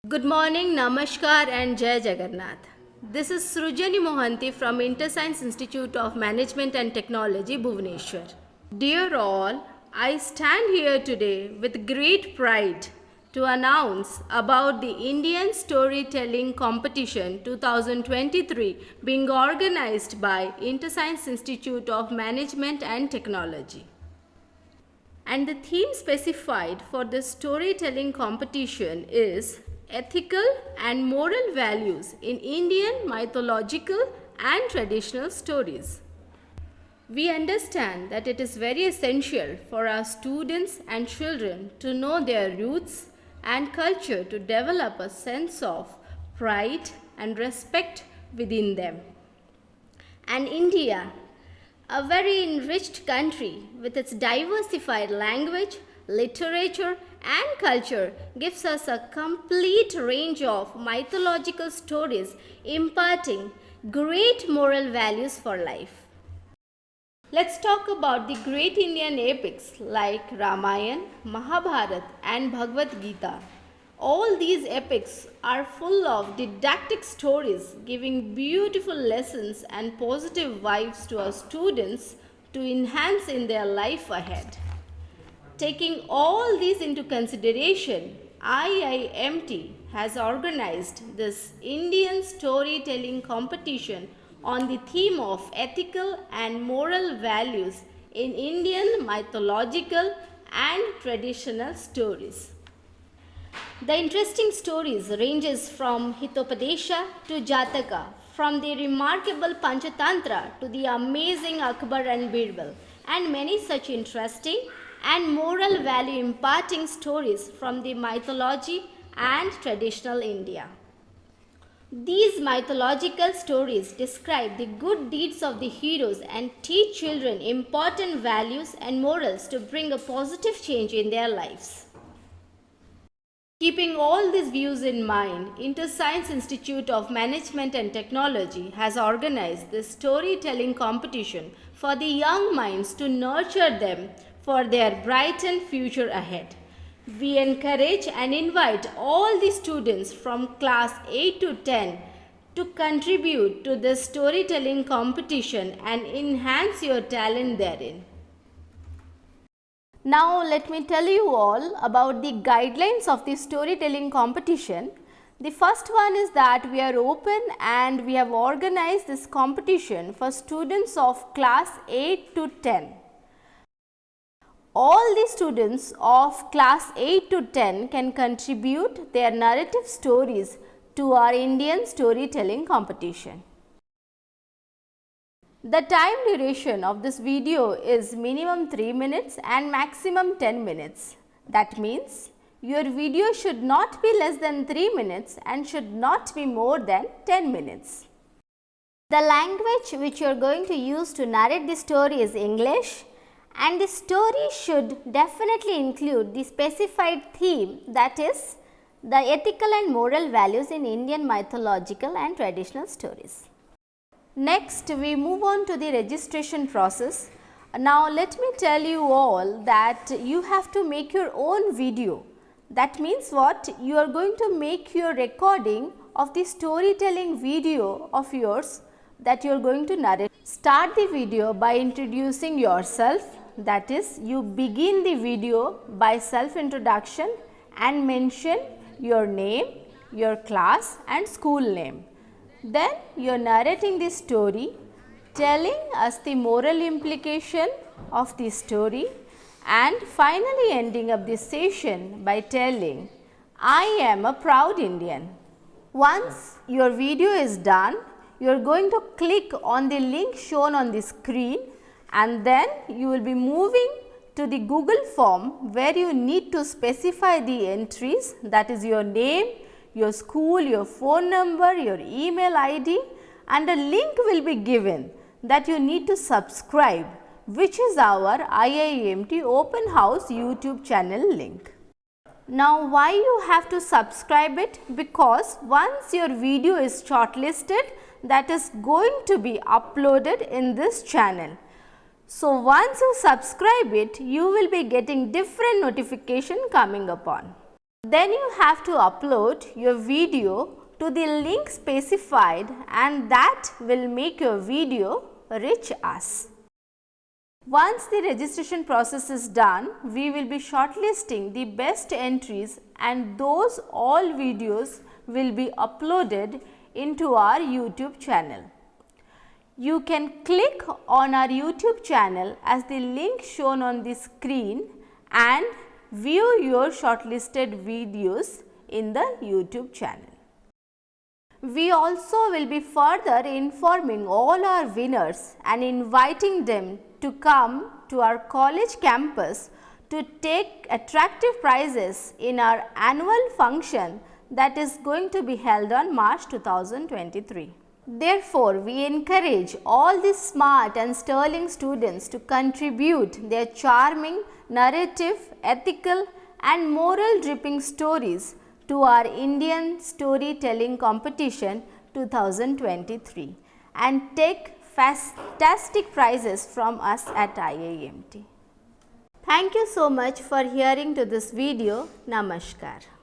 Good morning, Namaskar and Jai Jagannath. This is Srujani Mohanty from InterScience Institute of Management and Technology, Bhubaneswar. Dear all, I stand here today with great pride to announce about the Indian Storytelling Competition 2023 being organized by InterScience Institute of Management and Technology. And the theme specified for the storytelling competition is ethical and moral values in Indian mythological and traditional stories. We understand that it is very essential for our students and children to know their roots and culture to develop a sense of pride and respect within them. And India, a very enriched country with its diversified language, literature, and culture, gives us a complete range of mythological stories imparting great moral values for life. Let's talk about the great Indian epics like Ramayana, Mahabharata, and Bhagavad Gita. All these epics are full of didactic stories giving beautiful lessons and positive vibes to our students to enhance in their life ahead. Taking all these into consideration, IIMT has organized this Indian storytelling competition on the theme of ethical and moral values in Indian mythological and traditional stories. The interesting stories ranges from Hitopadesha to Jataka, from the remarkable Panchatantra to the amazing Akbar and Birbal, and many such interesting and moral value imparting stories from the mythology and traditional India. These mythological stories describe the good deeds of the heroes and teach children important values and morals to bring a positive change in their lives. Keeping all these views in mind, InterScience Institute of Management and Technology has organized this storytelling competition for the young minds to nurture them for their brightened future ahead. We encourage and invite all the students from class 8 to 10 to contribute to this storytelling competition and enhance your talent therein. Now let me tell you all about the guidelines of the storytelling competition. The first one is that we are open and we have organized this competition for students of class 8 to 10. All the students of class 8 to 10 can contribute their narrative stories to our Indian storytelling competition. The time duration of this video is minimum 3 minutes and maximum 10 minutes. That means your video should not be less than 3 minutes and should not be more than 10 minutes. The language which you are going to use to narrate the story is English, and the story should definitely include the specified theme, that is the ethical and moral values in Indian mythological and traditional stories. Next, we move on to the registration process. Now, let me tell you all that you have to make your own video. That means what? You are going to make your recording of the storytelling video of yours that you are going to narrate. Start the video by introducing yourself. That is, you begin the video by self-introduction and mention your name, your class and school name. Then you are narrating the story, telling us the moral implication of the story, and finally ending up this session by telling, I am a proud Indian. Once your video is done, you are going to click on the link shown on the screen, and then you will be moving to the Google form where you need to specify the entries, that is your name, your school, your phone number, your email ID, and a link will be given that you need to subscribe, which is our IIMT Open House YouTube channel link. Now, why you have to subscribe it? Because once your video is shortlisted, that is going to be uploaded in this channel. So, once you subscribe it, you will be getting different notification coming upon. Then you have to upload your video to the link specified, and that will make your video reach us. Once the registration process is done, we will be shortlisting the best entries, and those all videos will be uploaded into our YouTube channel. You can click on our YouTube channel as the link shown on the screen and view your shortlisted videos in the YouTube channel. We also will be further informing all our winners and inviting them to come to our college campus to take attractive prizes in our annual function that is going to be held on March 2023. Therefore, we encourage all the smart and sterling students to contribute their charming, narrative, ethical and moral dripping stories to our Indian Storytelling Competition 2023 and take fantastic prizes from us at IIMT. Thank you so much for hearing to this video. Namaskar.